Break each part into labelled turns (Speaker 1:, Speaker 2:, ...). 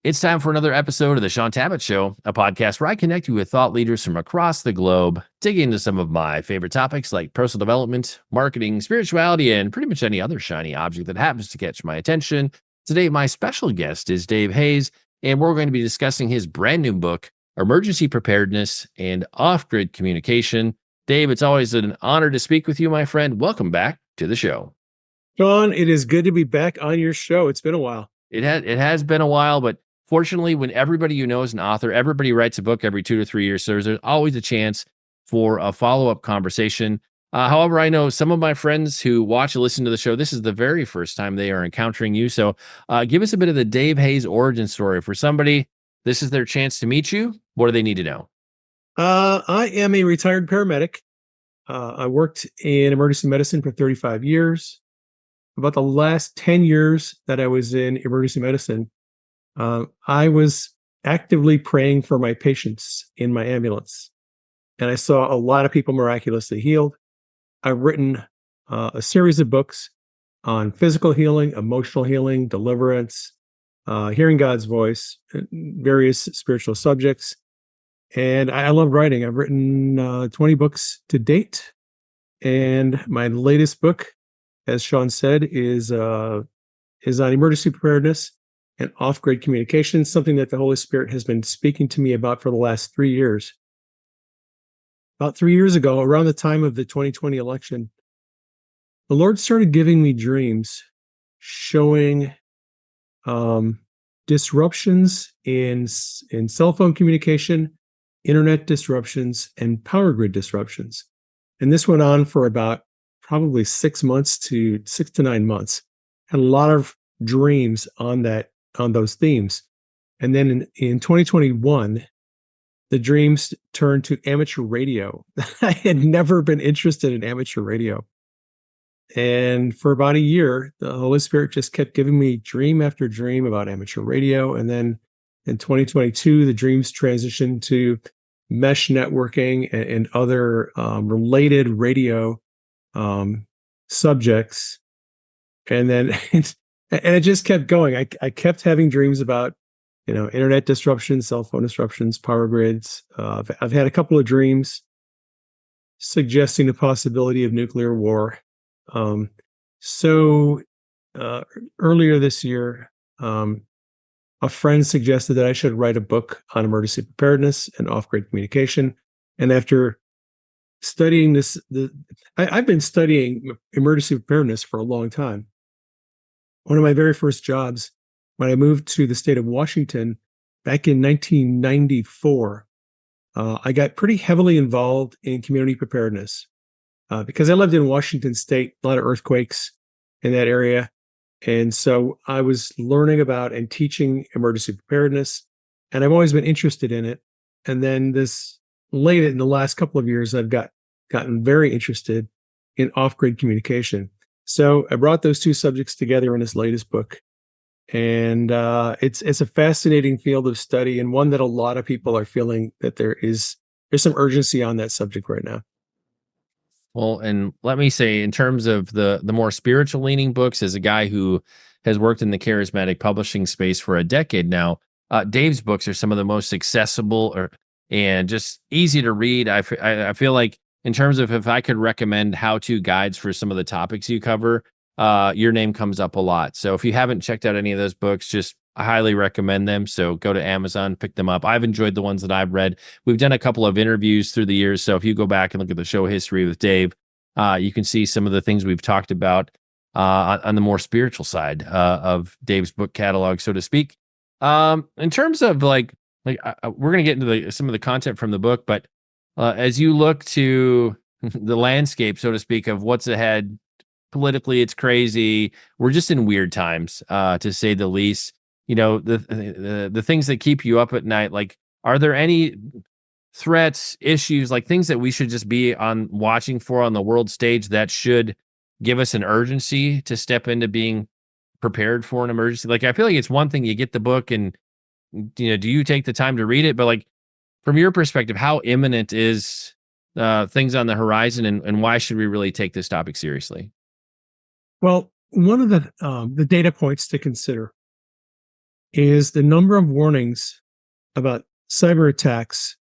Speaker 1: It's time for another episode of the Shaun Tabatt Show, a podcast where I connect you with thought leaders from across the globe, dig into some of my favorite topics like personal development, marketing, spirituality, and pretty much any other shiny object that happens to catch my attention. Today, my special guest is Dave Hayes, and we're going to be discussing his brand new book, Emergency Preparedness and Off-Grid Communication. Dave, it's always an honor to speak with you, my friend. Welcome back to the show.
Speaker 2: Shaun, it is good to be back on your show. It's been a while.
Speaker 1: It has been a while, but fortunately, when everybody you know is an author, everybody writes a book every 2 to 3 years. So there's always a chance for a follow-up conversation. However, I know some of my friends who watch and listen to the show, this is the very first time they are encountering you. So give us a bit of the Dave Hayes origin story. For somebody, this is their chance to meet you. What do they need to know?
Speaker 2: I am a retired paramedic. I worked in emergency medicine for 35 years. About the last 10 years that I was in emergency medicine, I was actively praying for my patients in my ambulance. And I saw a lot of people miraculously healed. I've written a series of books on physical healing, emotional healing, deliverance, hearing God's voice, various spiritual subjects. And I love writing. I've written 20 books to date. And my latest book, as Shaun said, is on emergency preparedness and off-grid communication, something that the Holy Spirit has been speaking to me about for the last 3 years. About 3 years ago, around the time of the 2020 election, the Lord started giving me dreams showing disruptions in cell phone communication, internet disruptions, and power grid disruptions. And this went on for about probably 6 to 9 months. Had a lot of dreams on those themes. And then in 2021, the dreams turned to amateur radio. I had never been interested in amateur radio. And for about a year, the Holy Spirit just kept giving me dream after dream about amateur radio. And then in 2022, the dreams transitioned to mesh networking and other related radio subjects. And then it just kept going. I kept having dreams about, internet disruptions, cell phone disruptions, power grids. I've had a couple of dreams suggesting the possibility of nuclear war. So earlier this year, a friend suggested that I should write a book on emergency preparedness and off-grid communication. And after studying this, I've been studying emergency preparedness for a long time. One of my very first jobs when I moved to the state of Washington back in 1994, I got pretty heavily involved in community preparedness because I lived in Washington State, a lot of earthquakes in that area. And so I was learning about and teaching emergency preparedness, and I've always been interested in it. And then late in the last couple of years, I've gotten very interested in off-grid communication. So I brought those two subjects together in this latest book. And it's a fascinating field of study, and one that a lot of people are feeling that there's some urgency on that subject right now.
Speaker 1: Well, and let me say, in terms of the more spiritual leaning books, as a guy who has worked in the charismatic publishing space for a decade now, Dave's books are some of the most accessible and just easy to read. I feel like, in terms of if I could recommend how-to guides for some of the topics you cover, your name comes up a lot. So if you haven't checked out any of those books, I highly recommend them. So go to Amazon, pick them up. I've enjoyed the ones that I've read. We've done a couple of interviews through the years. So if you go back and look at the show history with Dave, you can see some of the things we've talked about on the more spiritual side of Dave's book catalog, so to speak. In terms of we're going to get into some of the content from the book, but as you look to the landscape, so to speak, of what's ahead politically, it's crazy. We're just in weird times, to say the least. The things that keep you up at night, like, are there any threats, issues, like things that we should just be watching for on the world stage that should give us an urgency to step into being prepared for an emergency? Like, I feel like it's one thing you get the book and, do you take the time to read it? But like, from your perspective, how imminent is things on the horizon, and why should we really take this topic seriously?
Speaker 2: Well, one of the data points to consider is the number of warnings about cyber attacks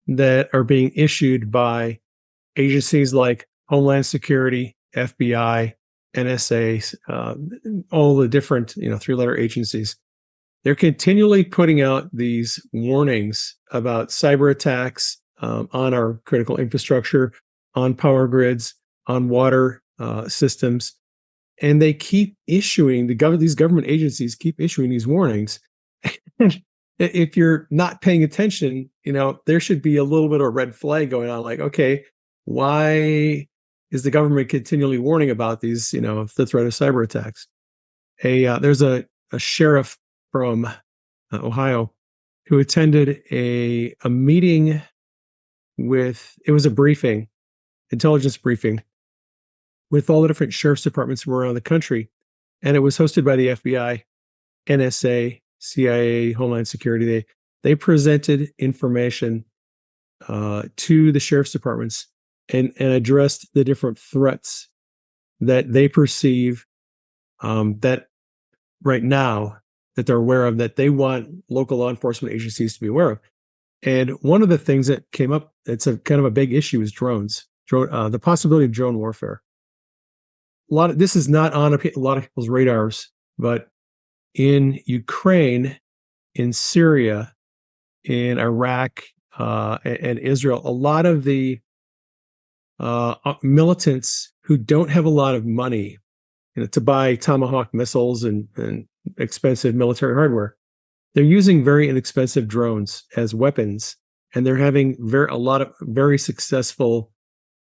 Speaker 2: that are being issued by agencies like Homeland Security, FBI, NSA, all the different three-letter agencies. They're continually putting out these warnings about cyber attacks on our critical infrastructure, on power grids, on water systems, and they keep issuing these government agencies keep issuing these warnings. If you're not paying attention, there should be a little bit of a red flag going on. Like, okay, why is the government continually warning about these? The threat of cyber attacks. There's a sheriff from Ohio who attended a meeting it was a briefing, intelligence briefing, with all the different sheriff's departments from around the country. And it was hosted by the FBI, NSA, CIA, Homeland Security. They presented information to the sheriff's departments and addressed the different threats that they perceive that right now that they're aware of, that they want local law enforcement agencies to be aware of. And one of the things that came up, it's a kind of a big issue, is drones, the possibility of drone warfare. This is not on a lot of people's radars, but in Ukraine, in Syria, in Iraq, and Israel, a lot of the militants who don't have a lot of money to buy Tomahawk missiles and expensive military hardware, they're using very inexpensive drones as weapons, and they're having a lot of very successful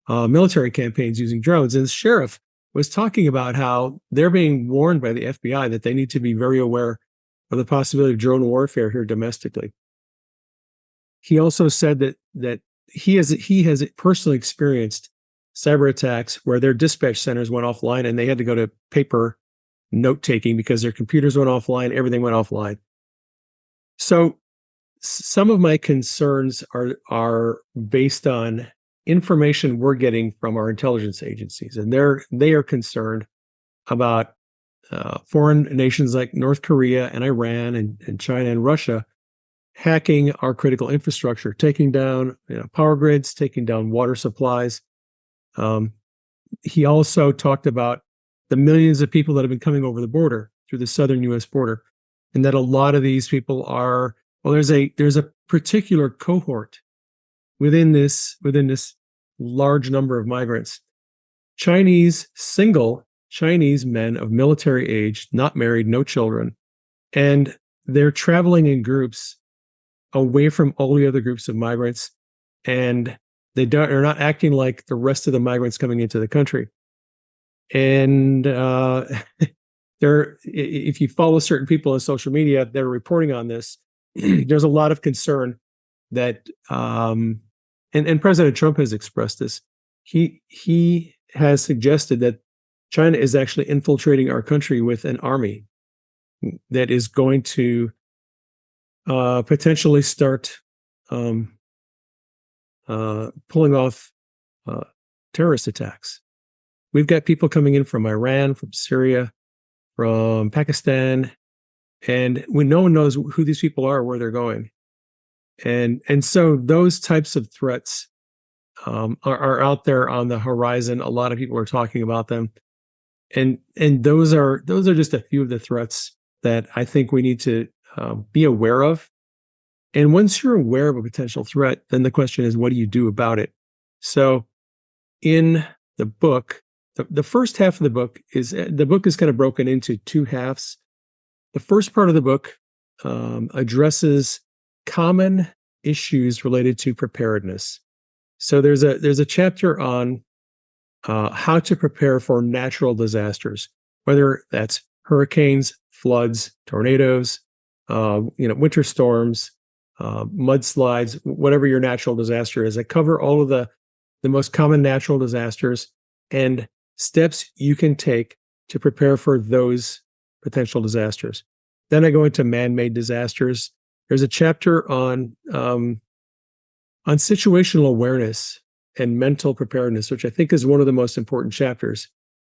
Speaker 2: military campaigns using drones. And the sheriff was talking about how they're being warned by the FBI that they need to be very aware of the possibility of drone warfare here domestically. He also said that he has personally experienced cyber attacks where their dispatch centers went offline and they had to go to paper note taking because their computers went offline, everything went offline. So some of my concerns are based on information we're getting from our intelligence agencies, and they are concerned about foreign nations like North Korea and Iran and China and Russia hacking our critical infrastructure, taking down power grids, taking down water supplies. He also talked about the millions of people that have been coming over the border through the southern U.S. border, and that a lot of these people are, well, there's a particular cohort within this large number of migrants, single Chinese men of military age, not married, no children, and they're traveling in groups away from all the other groups of migrants, and they're not acting like the rest of the migrants coming into the country. And if you follow certain people on social media that are reporting on this, there's a lot of concern that, and President Trump has expressed this. He has suggested that China is actually infiltrating our country with an army that is going to potentially start pulling off terrorist attacks. We've got people coming in from Iran, from Syria, from Pakistan, and when no one knows who these people are, where they're going. And so those types of threats are out there on the horizon. A lot of people are talking about them. And those are just a few of the threats that I think we need to be aware of. And once you're aware of a potential threat, then the question is, what do you do about it? So in the book, the first half of the book is kind of broken into two halves. The first part of the book addresses common issues related to preparedness. So there's a chapter on how to prepare for natural disasters, whether that's hurricanes, floods, tornadoes, winter storms, mudslides, whatever your natural disaster is. I cover all of the most common natural disasters and steps you can take to prepare for those potential disasters. Then I go into man-made disasters. There's a chapter on situational awareness and mental preparedness, which I think is one of the most important chapters,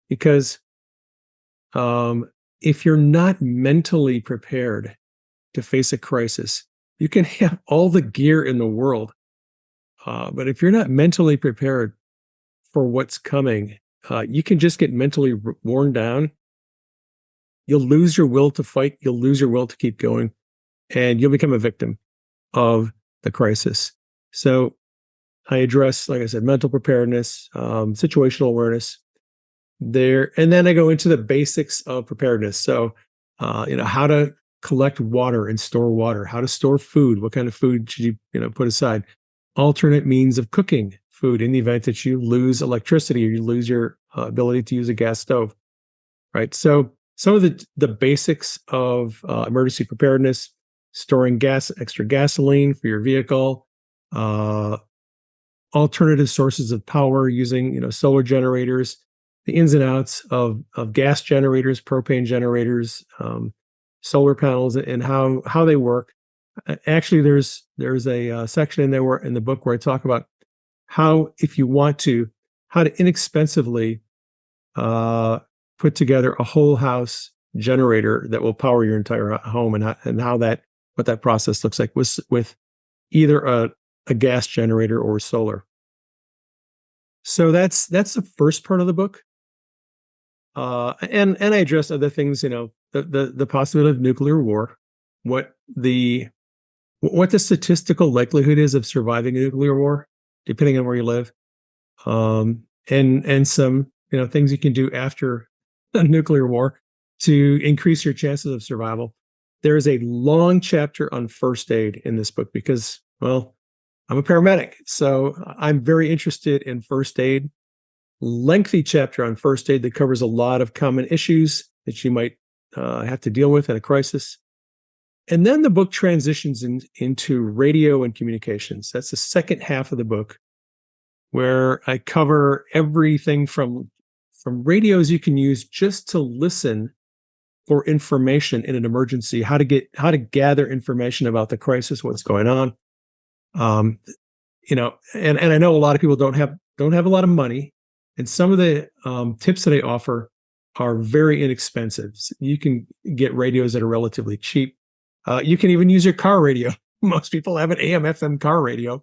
Speaker 2: because if you're not mentally prepared, to face a crisis. You can have all the gear in the world, but if you're not mentally prepared for what's coming, you can just get mentally worn down. You'll lose your will to fight. You'll lose your will to keep going, and you'll become a victim of the crisis. So I address, like I said, mental preparedness, situational awareness there, and then I go into the basics of preparedness. So, how to collect water and store water, how to store food, what kind of food should you put aside, alternate means of cooking food in the event that you lose electricity or you lose your ability to use a gas stove, right? So some of the basics of emergency preparedness: storing extra gasoline for your vehicle, uh, alternative sources of power using solar generators, the ins and outs of gas generators, propane generators, solar panels, and how they work. Actually, there's a section in there in the book where I talk about how, if you want to, how to inexpensively put together a whole house generator that will power your entire home, and how what that process looks like with either a gas generator or solar. So that's the first part of the book. And I address other things, the possibility of nuclear war, what the statistical likelihood is of surviving a nuclear war, depending on where you live, and some things you can do after a nuclear war to increase your chances of survival. There is a long chapter on first aid in this book because, well, I'm a paramedic, so I'm very interested in first aid. Lengthy chapter on first aid that covers a lot of common issues that you might have to deal with in a crisis. And then the book transitions into radio and communications. That's the second half of the book, where I cover everything from radios you can use just to listen for information in an emergency, how to gather information about the crisis, what's going on. And I know a lot of people don't have a lot of money, and some of the tips that I offer are very inexpensive. So you can get radios that are relatively cheap. You can even use your car radio. Most people have an AM/FM car radio,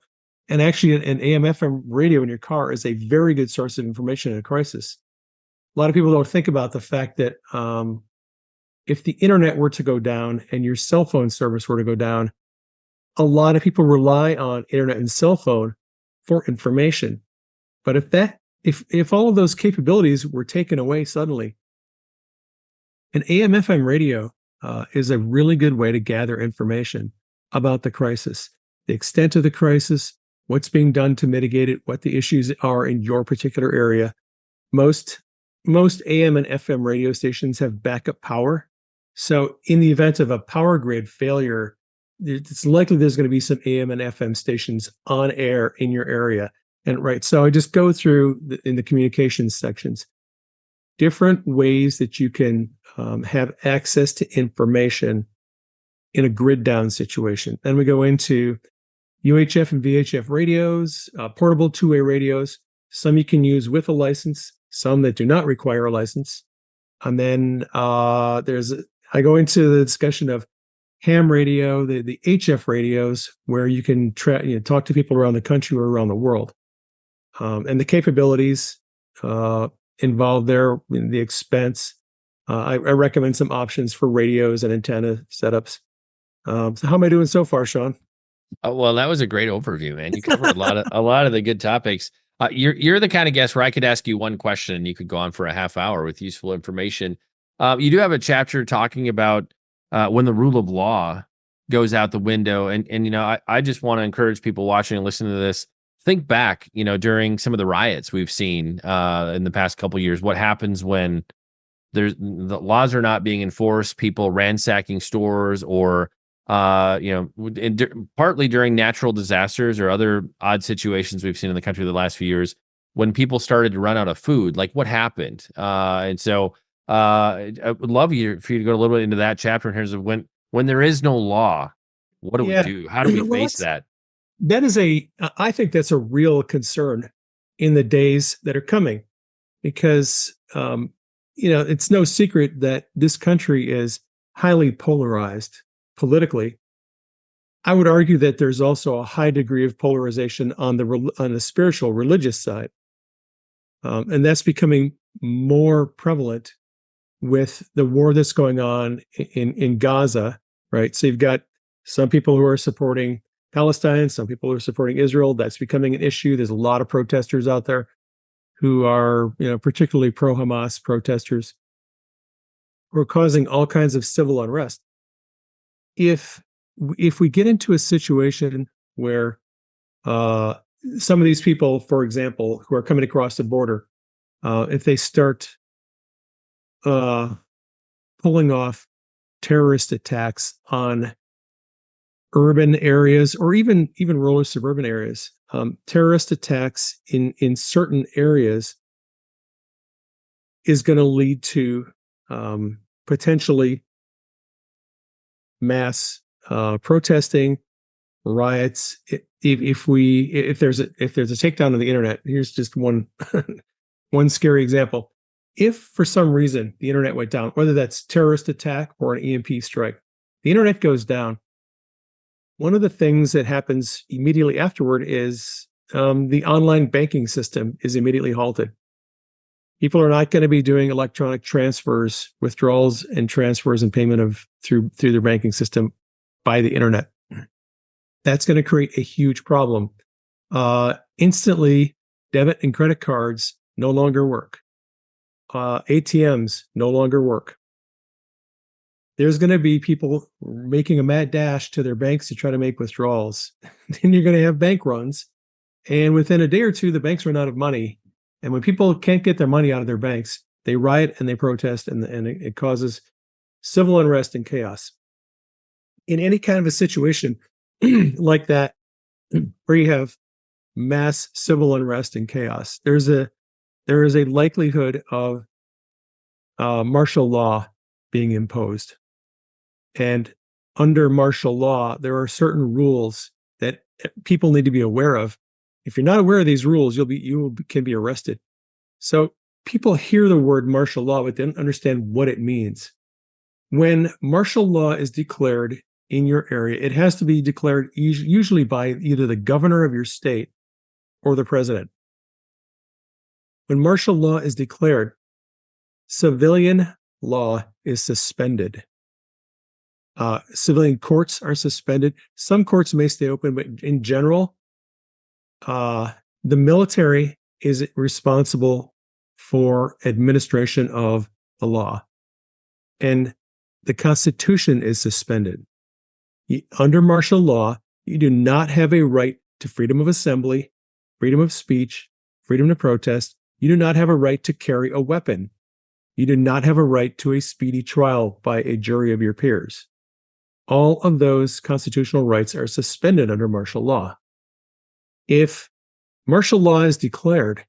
Speaker 2: and actually, an AM/FM radio in your car is a very good source of information in a crisis. A lot of people don't think about the fact that if the internet were to go down and your cell phone service were to go down, a lot of people rely on internet and cell phone for information. But if all of those capabilities were taken away suddenly, an AM/FM radio is a really good way to gather information about the crisis, the extent of the crisis, what's being done to mitigate it, what the issues are in your particular area. Most AM and FM radio stations have backup power. So in the event of a power grid failure, it's likely there's going to be some AM and FM stations on air in your area. And right, so I just go through in the communications sections different ways that you can have access to information in a grid down situation. Then we go into UHF and VHF radios, portable two-way radios. Some you can use with a license, some that do not require a license. And then I go into the discussion of ham radio, the HF radios, where you can talk to people around the country or around the world. And the capabilities involved there, the expense. I recommend some options for radios and antenna setups. So how am I doing so far, Shaun?
Speaker 1: Well, that was a great overview, man. You covered a lot of the good topics. You're the kind of guest where I could ask you one question and you could go on for a half hour with useful information. You do have a chapter talking about when the rule of law goes out the window, and I just want to encourage people watching and listening to this. Think back, during some of the riots we've seen in the past couple of years. What happens when the laws are not being enforced? People ransacking stores, or partly during natural disasters or other odd situations we've seen in the country the last few years, when people started to run out of food. Like, what happened? And so I would love for you to go a little bit into that chapter in terms of when there is no law, what do we do? How do we face that?
Speaker 2: I think that's a real concern in the days that are coming, because it's no secret that this country is highly polarized. politically. I would argue that there's also a high degree of polarization on the spiritual, religious side, and that's becoming more prevalent with the war that's going on in Gaza, right? So you've got some people who are supporting Palestine, some people who are supporting Israel. That's becoming an issue. There's a lot of protesters out there who are, particularly pro-Hamas protesters, who are causing all kinds of civil unrest. If we get into a situation where some of these people, for example, who are coming across the border, if they start pulling off terrorist attacks on urban areas or even rural suburban areas, terrorist attacks in certain areas is going to lead to potentially mass protesting, riots. If there's a takedown of the internet, here's just one one scary example. If for some reason the internet went down, whether that's terrorist attack or an EMP strike, the internet goes down. One of the things that happens immediately afterward is the online banking system is immediately halted. People are not going to be doing electronic transfers, withdrawals, and transfers and payment of through their banking system by the internet. That's going to create a huge problem. Instantly, debit and credit cards no longer work. ATMs no longer work. There's going to be people making a mad dash to their banks to try to make withdrawals. Then you're going to have bank runs. And within a day or two, the banks run out of money. And when people can't get their money out of their banks, they riot and they protest, and it causes civil unrest and chaos. In any kind of a situation like that, where you have mass civil unrest and chaos, there is a likelihood of martial law being imposed. And under martial law, there are certain rules that people need to be aware of. If you're not aware of these rules, you can be arrested. So people hear the word martial law, but they don't understand what it means. When martial law is declared in your area, it has to be declared usually by either the governor of your state or the president. When martial law is declared, civilian law is suspended. Civilian courts are suspended. Some courts may stay open, but in general, the military is responsible for administration of the law. And the Constitution is suspended. Under martial law, you do not have a right to freedom of assembly, freedom of speech, freedom to protest. You do not have a right to carry a weapon. You do not have a right to a speedy trial by a jury of your peers. All of those constitutional rights are suspended under martial law. If martial law is declared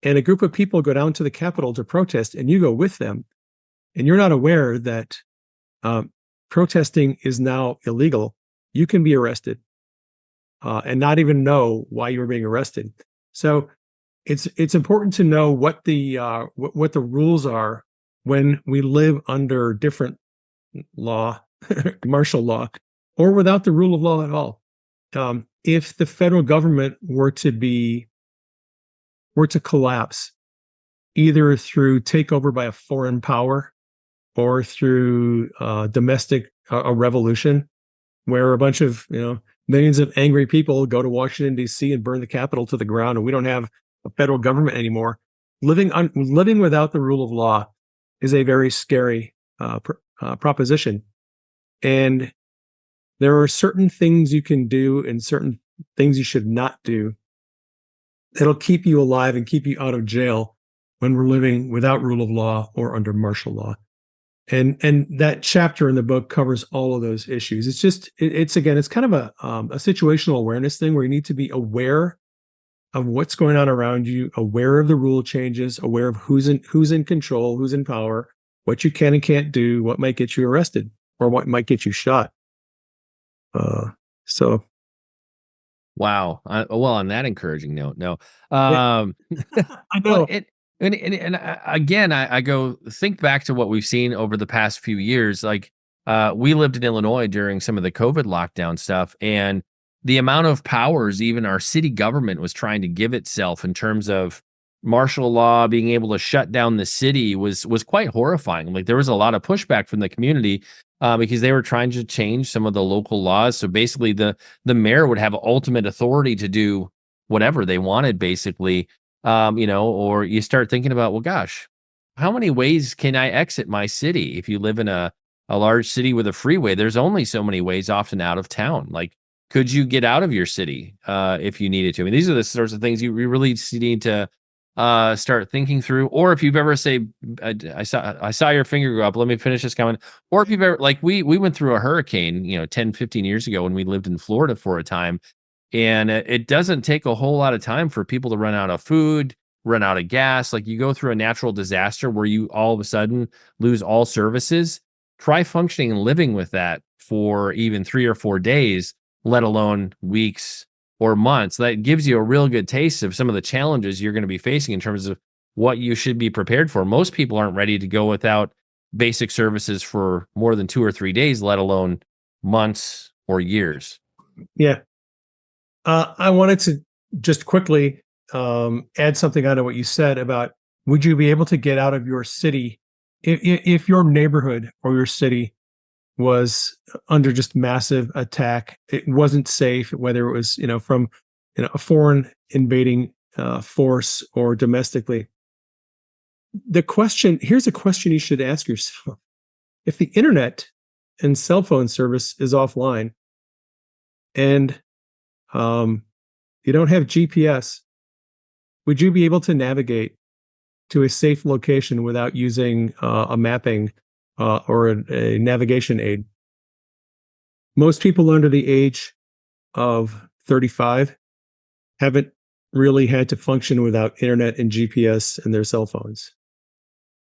Speaker 2: and a group of people go down to the Capitol to protest and you go with them, and you're not aware that protesting is now illegal, you can be arrested and not even know why you were being arrested. So it's important to know what the rules are when we live under different law, martial law, or without the rule of law at all. If the federal government were to collapse, either through takeover by a foreign power or through domestic a revolution, where a bunch of millions of angry people go to Washington D.C. and burn the Capitol to the ground, and we don't have a federal government anymore, living without the rule of law is a very scary proposition. And there are certain things you can do and certain things you should not do that'll keep you alive and keep you out of jail when we're living without rule of law or under martial law. And that chapter in the book covers all of those issues. It's kind of a situational awareness thing where you need to be aware of what's going on around you, aware of the rule changes, aware of who's in control, who's in power, what you can and can't do, what might get you arrested or what might get you shot. So.
Speaker 1: Wow. Well, on that encouraging note, no.
Speaker 2: I know.
Speaker 1: Well, again, I go think back to what we've seen over the past few years. Like We lived in Illinois during some of the COVID lockdown stuff, and the amount of powers even our city government was trying to give itself in terms of martial law, being able to shut down the city was quite horrifying. Like there was a lot of pushback from the community because they were trying to change some of the local laws. So basically, the mayor would have ultimate authority to do whatever they wanted, basically. Or you start thinking about, well, gosh, how many ways can I exit my city? If you live in a large city with a freeway, there's only so many ways often out of town. Like, could you get out of your city if you needed to? I mean, these are the sorts of things you really need to start thinking through. Or if you've ever say, I saw your finger go up. Let me finish this comment. Or if you've ever like we went through a hurricane, 10, 15 years ago when we lived in Florida for a time, and it doesn't take a whole lot of time for people to run out of food, run out of gas. Like you go through a natural disaster where you all of a sudden lose all services. Try functioning and living with that for even 3 or 4 days, let alone weeks or months. That gives you a real good taste of some of the challenges you're going to be facing in terms of what you should be prepared for. Most people aren't ready to go without basic services for more than 2 or 3 days, let alone months or years.
Speaker 2: Yeah. I wanted to just quickly add something onto what you said about would you be able to get out of your city if your neighborhood or your city was under just massive attack? It wasn't safe, whether it was from a foreign invading force or domestically. Here's a question you should ask yourself: if the internet and cell phone service is offline, and you don't have GPS, would you be able to navigate to a safe location without using a mapping or a navigation aid? Most people under the age of 35 haven't really had to function without internet and GPS and their cell phones.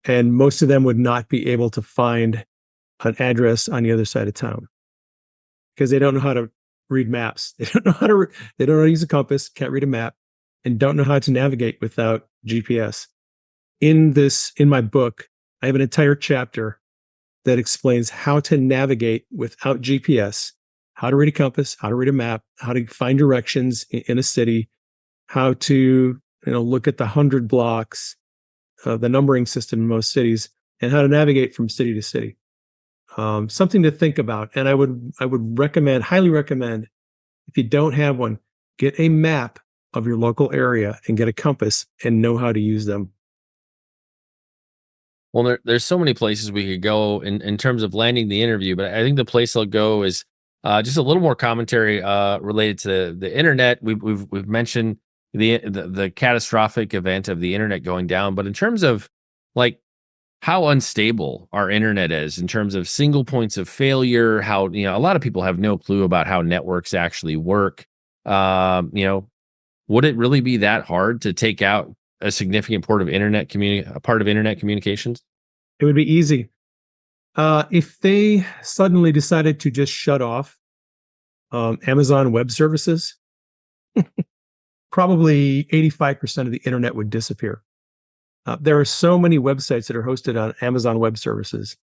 Speaker 2: And most of them would not be able to find an address on the other side of town because they don't know how to read maps. They don't know how to use a compass, can't read a map, and don't know how to navigate without GPS. In my book, I have an entire chapter that explains how to navigate without GPS, how to read a compass, how to read a map, how to find directions in a city, how to look at the 100 blocks, the numbering system in most cities, and how to navigate from city to city. Something to think about. And I would highly recommend, if you don't have one, get a map of your local area and get a compass and know how to use them.
Speaker 1: Well, there's so many places we could go in terms of landing the interview, but I think the place I'll go is just a little more commentary related to the internet. We've mentioned the catastrophic event of the internet going down, but in terms of like how unstable our internet is in terms of single points of failure, how a lot of people have no clue about how networks actually work. Would it really be that hard to take out a significant part of internet communications?
Speaker 2: It would be easy. If they suddenly decided to just shut off Amazon Web Services, probably 85% of the internet would disappear. There are so many websites that are hosted on Amazon Web Services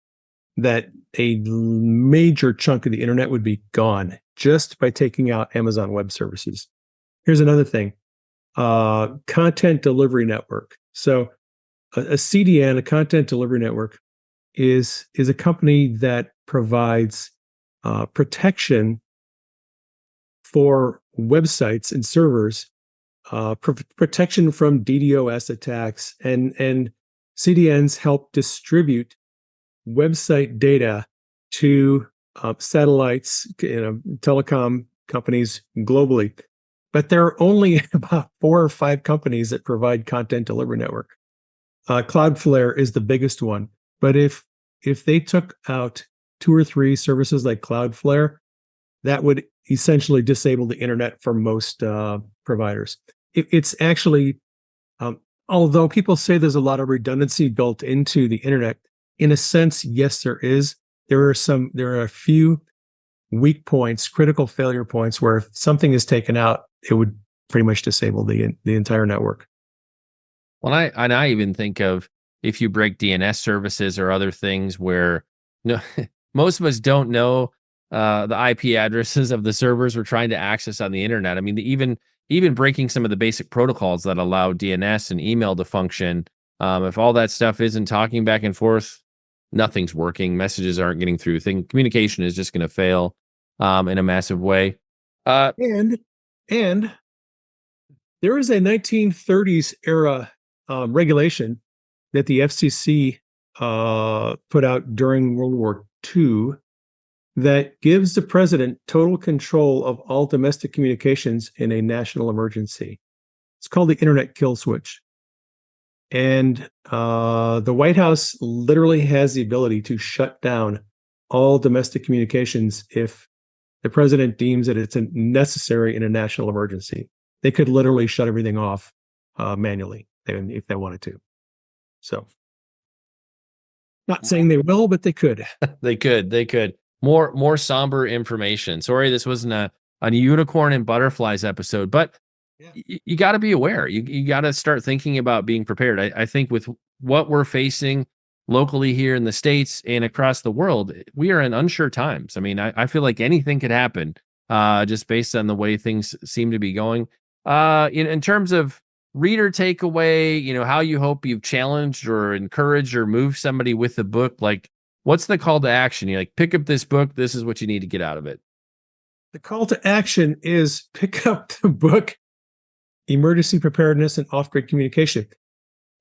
Speaker 2: that a major chunk of the internet would be gone just by taking out Amazon Web Services. Here's another thing: content delivery network. So a CDN, a content delivery network, is a company that provides protection for websites and servers, protection from DDoS attacks, and CDNs help distribute website data to satellites, telecom companies globally. But there are only about 4 or 5 companies that provide content delivery network. Cloudflare is the biggest one. But if they took out 2 or 3 services like Cloudflare, that would essentially disable the internet for most providers. It's actually, although people say there's a lot of redundancy built into the internet, in a sense, yes, there is. There are a few weak points, critical failure points, where if something is taken out, it would pretty much disable the entire network.
Speaker 1: Well, I even think of if you break DNS services or other things where no most of us don't know the IP addresses of the servers we're trying to access on the internet. I mean, even breaking some of the basic protocols that allow DNS and email to function. If all that stuff isn't talking back and forth, nothing's working. Messages aren't getting through. Communication is just going to fail in a massive way.
Speaker 2: And there is a 1930s era regulation that the FCC put out during World War II that gives the president total control of all domestic communications in a national emergency. It's called the Internet Kill Switch. And the White House literally has the ability to shut down all domestic communications if the president deems that it's necessary in a national emergency. They could literally shut everything off manually if they wanted to. So, not saying they will, but they could.
Speaker 1: They could. More somber information. Sorry, this wasn't a unicorn and butterflies episode, but you got to be aware. You got to start thinking about being prepared. I think with what we're facing locally here in the States and across the world, we are in unsure times. I mean, I feel like anything could happen just based on the way things seem to be going. In terms of reader takeaway, how you hope you've challenged or encouraged or moved somebody with the book, like what's the call to action? You're like, pick up this book. This is what you need to get out of it.
Speaker 2: The call to action is pick up the book, Emergency Preparedness and Off-Grid Communication.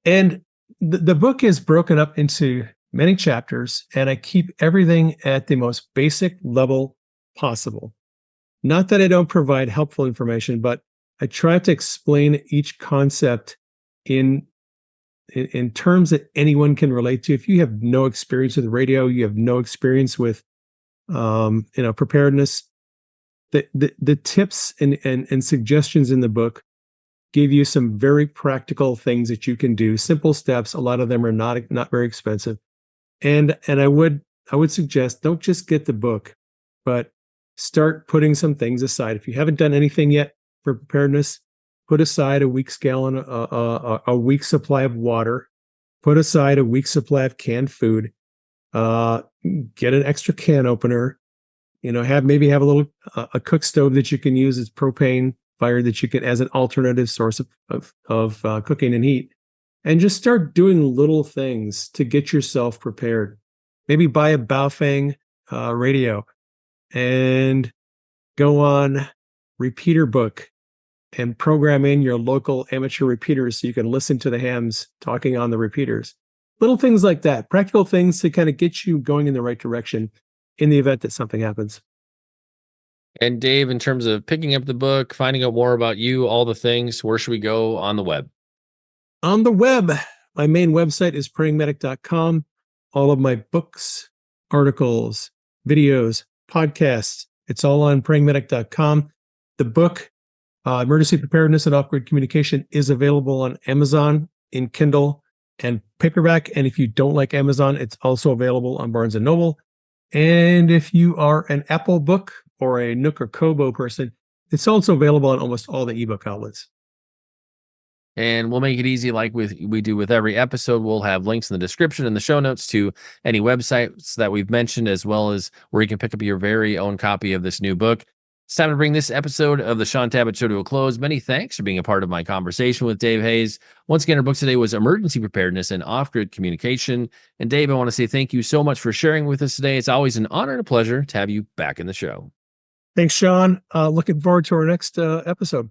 Speaker 2: And the book is broken up into many chapters, and I keep everything at the most basic level possible. Not that I don't provide helpful information, but I try to explain each concept in terms that anyone can relate to. If you have no experience with radio, you have no experience with preparedness, the tips and suggestions in the book give you some very practical things that you can do, simple steps. A lot of them are not very expensive. And I would suggest don't just get the book, but start putting some things aside. If you haven't done anything yet for preparedness, put aside a week's gallon, a week's supply of water, put aside a week's supply of canned food, get an extra can opener, have a little a cook stove that you can use as propane fire that you can as an alternative source of cooking and heat, and just start doing little things to get yourself prepared. Maybe buy a Baofeng radio and go on Repeater Book and program in your local amateur repeaters so you can listen to the hams talking on the repeaters. Little things like that, practical things to kind of get you going in the right direction in the event that something happens.
Speaker 1: And Dave, in terms of picking up the book, finding out more about you, all the things, where should we go on the web?
Speaker 2: On the web, my main website is paramedic.com. All of my books, articles, videos, podcasts, it's all on paramedic.com. The book, Emergency Preparedness and Off-Grid Communication, is available on Amazon in Kindle and paperback. And if you don't like Amazon, it's also available on Barnes & Noble. And if you are an Apple book or a Nook or Kobo person, it's also available on almost all the ebook outlets.
Speaker 1: And we'll make it easy like we do with every episode. We'll have links in the description and the show notes to any websites that we've mentioned, as well as where you can pick up your very own copy of this new book. It's time to bring this episode of the Shaun Tabatt Show to a close. Many thanks for being a part of my conversation with Dave Hayes. Once again, our book today was Emergency Preparedness and Off-Grid Communication. And Dave, I want to say thank you so much for sharing with us today. It's always an honor and a pleasure to have you back in the show.
Speaker 2: Thanks, Shaun. Looking forward to our next episode.